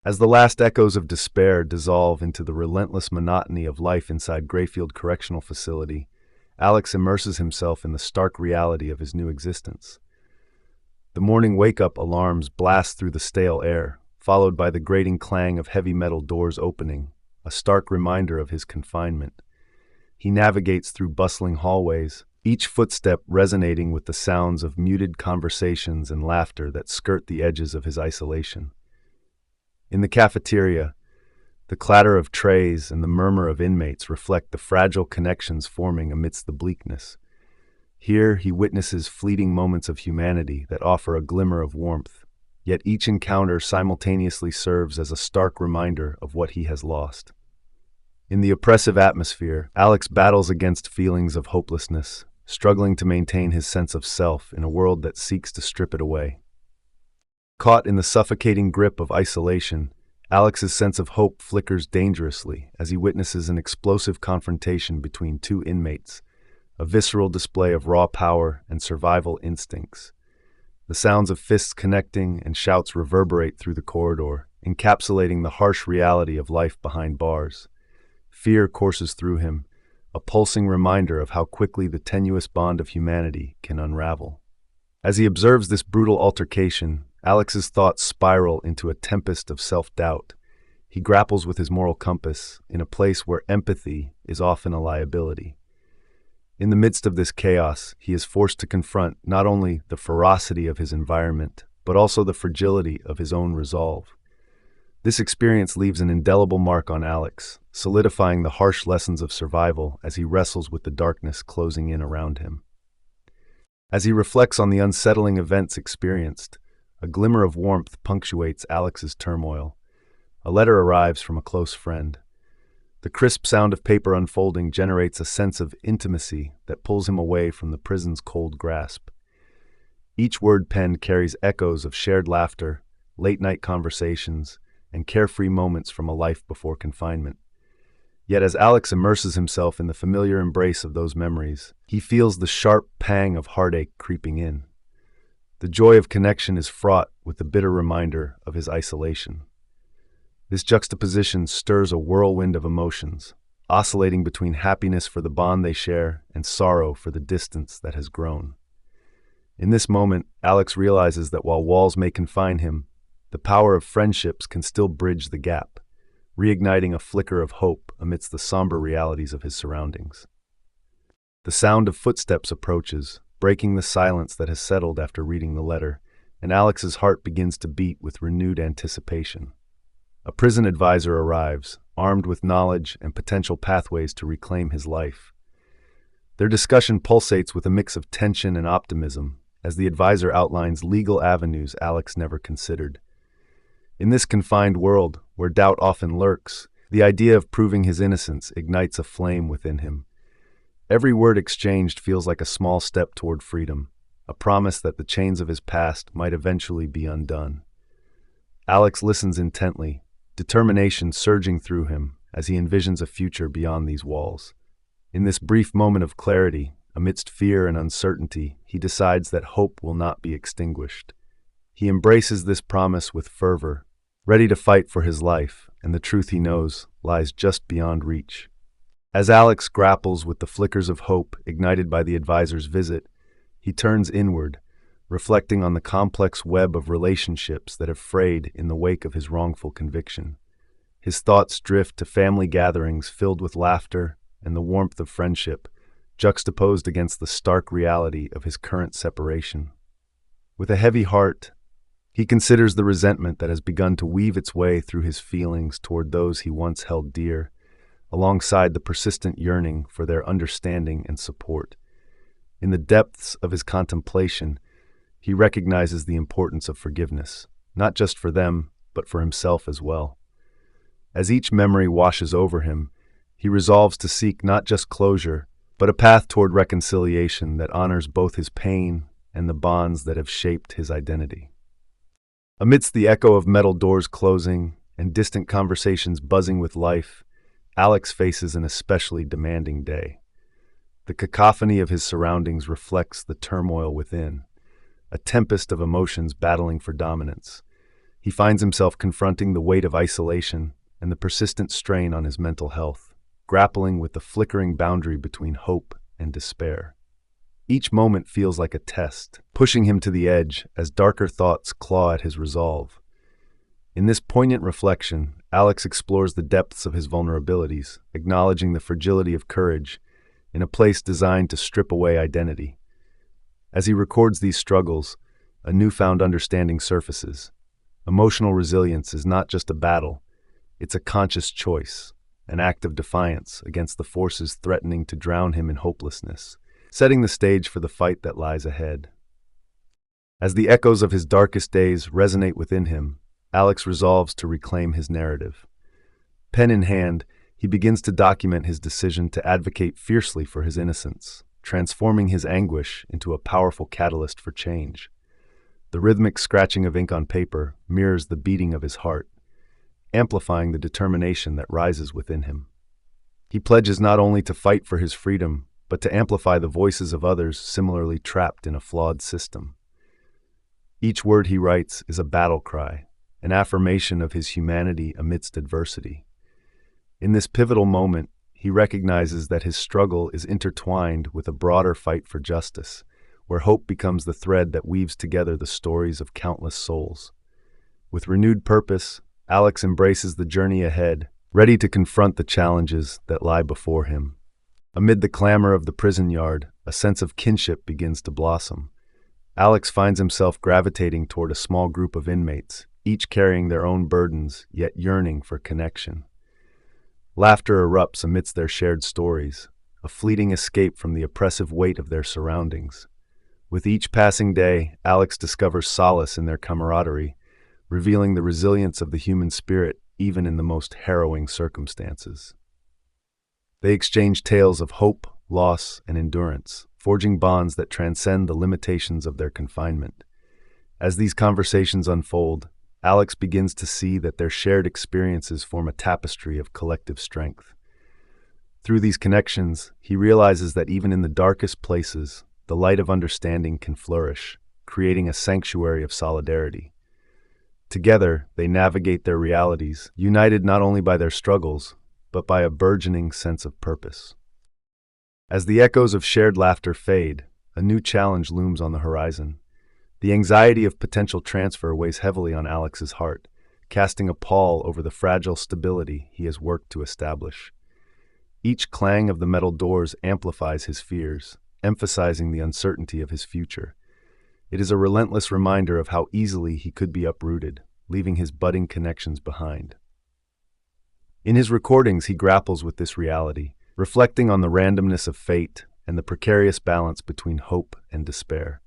As the last echoes of despair dissolve into the relentless monotony of life inside Grayfield Correctional Facility, Alex immerses himself in the stark reality of his new existence. The morning wake-up alarms blast through the stale air, followed by the grating clang of heavy metal doors opening, a stark reminder of his confinement. He navigates through bustling hallways, each footstep resonating with the sounds of muted conversations and laughter that skirt the edges of his isolation. In the cafeteria, the clatter of trays and the murmur of inmates reflect the fragile connections forming amidst the bleakness. Here he witnesses fleeting moments of humanity that offer a glimmer of warmth, yet each encounter simultaneously serves as a stark reminder of what he has lost. In the oppressive atmosphere, Alex battles against feelings of hopelessness, struggling to maintain his sense of self in a world that seeks to strip it away. Caught in the suffocating grip of isolation, Alex's sense of hope flickers dangerously as he witnesses an explosive confrontation between two inmates, a visceral display of raw power and survival instincts. The sounds of fists connecting and shouts reverberate through the corridor, encapsulating the harsh reality of life behind bars. Fear courses through him, a pulsing reminder of how quickly the tenuous bond of humanity can unravel. As he observes this brutal altercation, Alex's thoughts spiral into a tempest of self-doubt. He grapples with his moral compass in a place where empathy is often a liability. In the midst of this chaos, he is forced to confront not only the ferocity of his environment, but also the fragility of his own resolve. This experience leaves an indelible mark on Alex, solidifying the harsh lessons of survival as he wrestles with the darkness closing in around him. As he reflects on the unsettling events experienced, a glimmer of warmth punctuates Alex's turmoil. A letter arrives from a close friend. The crisp sound of paper unfolding generates a sense of intimacy that pulls him away from the prison's cold grasp. Each word penned carries echoes of shared laughter, late-night conversations, and carefree moments from a life before confinement. Yet as Alex immerses himself in the familiar embrace of those memories, he feels the sharp pang of heartache creeping in. The joy of connection is fraught with the bitter reminder of his isolation. This juxtaposition stirs a whirlwind of emotions, oscillating between happiness for the bond they share and sorrow for the distance that has grown. In this moment, Alex realizes that while walls may confine him, the power of friendships can still bridge the gap, reigniting a flicker of hope amidst the somber realities of his surroundings. The sound of footsteps approaches, breaking the silence that has settled after reading the letter, and Alex's heart begins to beat with renewed anticipation. A prison advisor arrives, armed with knowledge and potential pathways to reclaim his life. Their discussion pulsates with a mix of tension and optimism, as the advisor outlines legal avenues Alex never considered. In this confined world, where doubt often lurks, the idea of proving his innocence ignites a flame within him. Every word exchanged feels like a small step toward freedom, a promise that the chains of his past might eventually be undone. Alex listens intently, determination surging through him as he envisions a future beyond these walls. In this brief moment of clarity, amidst fear and uncertainty, he decides that hope will not be extinguished. He embraces this promise with fervor, ready to fight for his life, and the truth he knows lies just beyond reach. As Alex grapples with the flickers of hope ignited by the advisor's visit, he turns inward, reflecting on the complex web of relationships that have frayed in the wake of his wrongful conviction. His thoughts drift to family gatherings filled with laughter and the warmth of friendship, juxtaposed against the stark reality of his current separation. With a heavy heart, he considers the resentment that has begun to weave its way through his feelings toward those he once held dear, alongside the persistent yearning for their understanding and support. In the depths of his contemplation, he recognizes the importance of forgiveness, not just for them, but for himself as well. As each memory washes over him, he resolves to seek not just closure, but a path toward reconciliation that honors both his pain and the bonds that have shaped his identity. Amidst the echo of metal doors closing and distant conversations buzzing with life, Alex faces an especially demanding day. The cacophony of his surroundings reflects the turmoil within, a tempest of emotions battling for dominance. He finds himself confronting the weight of isolation and the persistent strain on his mental health, grappling with the flickering boundary between hope and despair. Each moment feels like a test, pushing him to the edge as darker thoughts claw at his resolve. In this poignant reflection, Alex explores the depths of his vulnerabilities, acknowledging the fragility of courage in a place designed to strip away identity. As he records these struggles, a newfound understanding surfaces. Emotional resilience is not just a battle, it's a conscious choice, an act of defiance against the forces threatening to drown him in hopelessness, setting the stage for the fight that lies ahead. As the echoes of his darkest days resonate within him, Alex resolves to reclaim his narrative. Pen in hand, he begins to document his decision to advocate fiercely for his innocence, transforming his anguish into a powerful catalyst for change. The rhythmic scratching of ink on paper mirrors the beating of his heart, amplifying the determination that rises within him. He pledges not only to fight for his freedom, but to amplify the voices of others similarly trapped in a flawed system. Each word he writes is a battle cry, an affirmation of his humanity amidst adversity. In this pivotal moment, he recognizes that his struggle is intertwined with a broader fight for justice, where hope becomes the thread that weaves together the stories of countless souls. With renewed purpose, Alex embraces the journey ahead, ready to confront the challenges that lie before him. Amid the clamor of the prison yard, a sense of kinship begins to blossom. Alex finds himself gravitating toward a small group of inmates, each carrying their own burdens, yet yearning for connection. Laughter erupts amidst their shared stories, a fleeting escape from the oppressive weight of their surroundings. With each passing day, Alex discovers solace in their camaraderie, revealing the resilience of the human spirit even in the most harrowing circumstances. They exchange tales of hope, loss, and endurance, forging bonds that transcend the limitations of their confinement. As these conversations unfold, Alex begins to see that their shared experiences form a tapestry of collective strength. Through these connections, he realizes that even in the darkest places, the light of understanding can flourish, creating a sanctuary of solidarity. Together, they navigate their realities, united not only by their struggles, but by a burgeoning sense of purpose. As the echoes of shared laughter fade, a new challenge looms on the horizon. The anxiety of potential transfer weighs heavily on Alex's heart, casting a pall over the fragile stability he has worked to establish. Each clang of the metal doors amplifies his fears, emphasizing the uncertainty of his future. It is a relentless reminder of how easily he could be uprooted, leaving his budding connections behind. In his recordings, he grapples with this reality, reflecting on the randomness of fate and the precarious balance between hope and despair.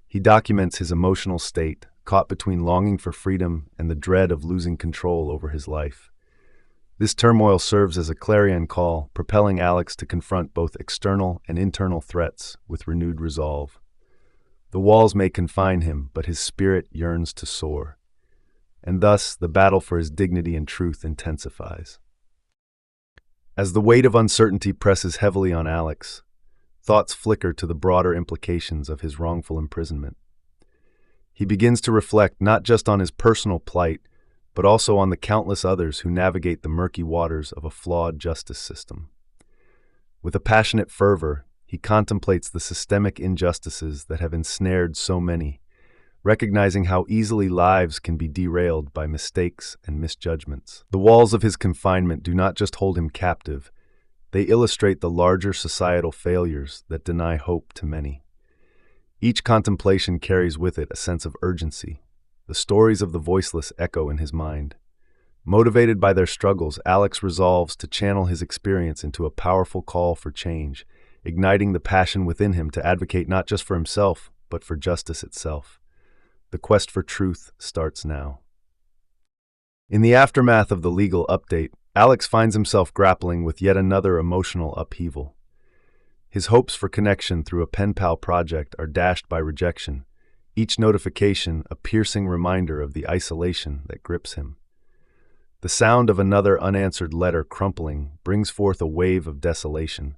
He documents his emotional state, caught between longing for freedom and the dread of losing control over his life. This turmoil serves as a clarion call, propelling Alex to confront both external and internal threats with renewed resolve. The walls may confine him, but his spirit yearns to soar. And thus, the battle for his dignity and truth intensifies. As the weight of uncertainty presses heavily on Alex, thoughts flicker to the broader implications of his wrongful imprisonment. He begins to reflect not just on his personal plight, but also on the countless others who navigate the murky waters of a flawed justice system. With a passionate fervor, he contemplates the systemic injustices that have ensnared so many, recognizing how easily lives can be derailed by mistakes and misjudgments. The walls of his confinement do not just hold him captive, they illustrate the larger societal failures that deny hope to many. Each contemplation carries with it a sense of urgency. The stories of the voiceless echo in his mind. Motivated by their struggles, Alex resolves to channel his experience into a powerful call for change, igniting the passion within him to advocate not just for himself, but for justice itself. The quest for truth starts now. In the aftermath of the legal update, Alex finds himself grappling with yet another emotional upheaval. His hopes for connection through a pen pal project are dashed by rejection, each notification a piercing reminder of the isolation that grips him. The sound of another unanswered letter crumpling brings forth a wave of desolation,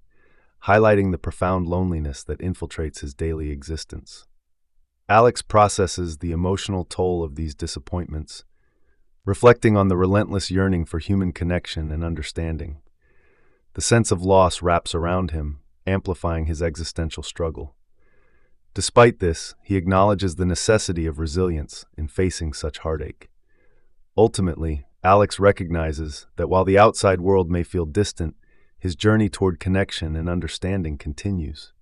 highlighting the profound loneliness that infiltrates his daily existence. Alex processes the emotional toll of these disappointments, reflecting on the relentless yearning for human connection and understanding. The sense of loss wraps around him, amplifying his existential struggle. Despite this, he acknowledges the necessity of resilience in facing such heartache. Ultimately, Alex recognizes that while the outside world may feel distant, his journey toward connection and understanding continues.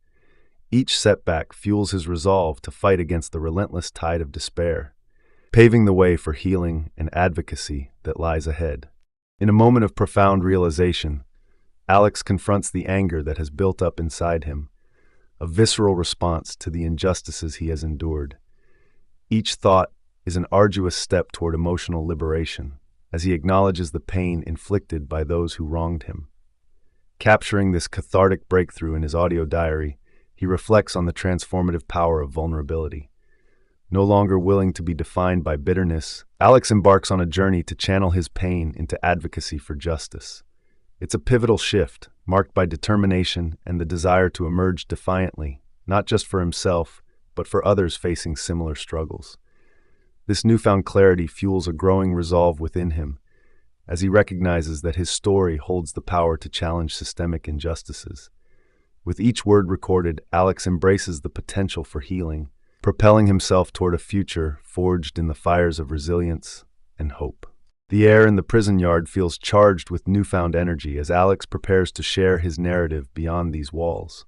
Each setback fuels his resolve to fight against the relentless tide of despair, paving the way for healing and advocacy that lies ahead. In a moment of profound realization, Alex confronts the anger that has built up inside him, a visceral response to the injustices he has endured. Each thought is an arduous step toward emotional liberation, as he acknowledges the pain inflicted by those who wronged him. Capturing this cathartic breakthrough in his audio diary, he reflects on the transformative power of vulnerability. No longer willing to be defined by bitterness, Alex embarks on a journey to channel his pain into advocacy for justice. It's a pivotal shift, marked by determination and the desire to emerge defiantly, not just for himself, but for others facing similar struggles. This newfound clarity fuels a growing resolve within him, as he recognizes that his story holds the power to challenge systemic injustices. With each word recorded, Alex embraces the potential for healing, propelling himself toward a future forged in the fires of resilience and hope. The air in the prison yard feels charged with newfound energy as Alex prepares to share his narrative beyond these walls.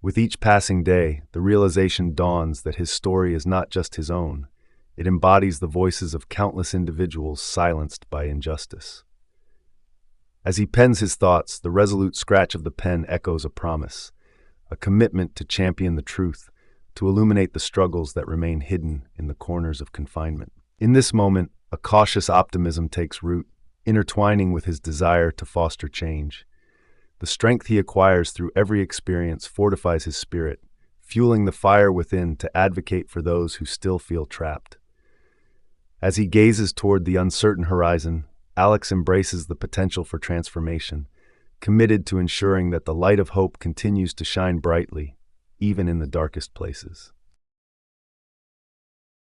With each passing day, the realization dawns that his story is not just his own. It embodies the voices of countless individuals silenced by injustice. As he pens his thoughts, the resolute scratch of the pen echoes a promise, a commitment to champion the truth, to illuminate the struggles that remain hidden in the corners of confinement. In this moment, a cautious optimism takes root, intertwining with his desire to foster change. The strength he acquires through every experience fortifies his spirit, fueling the fire within to advocate for those who still feel trapped. As he gazes toward the uncertain horizon, Alex embraces the potential for transformation, committed to ensuring that the light of hope continues to shine brightly, even in the darkest places.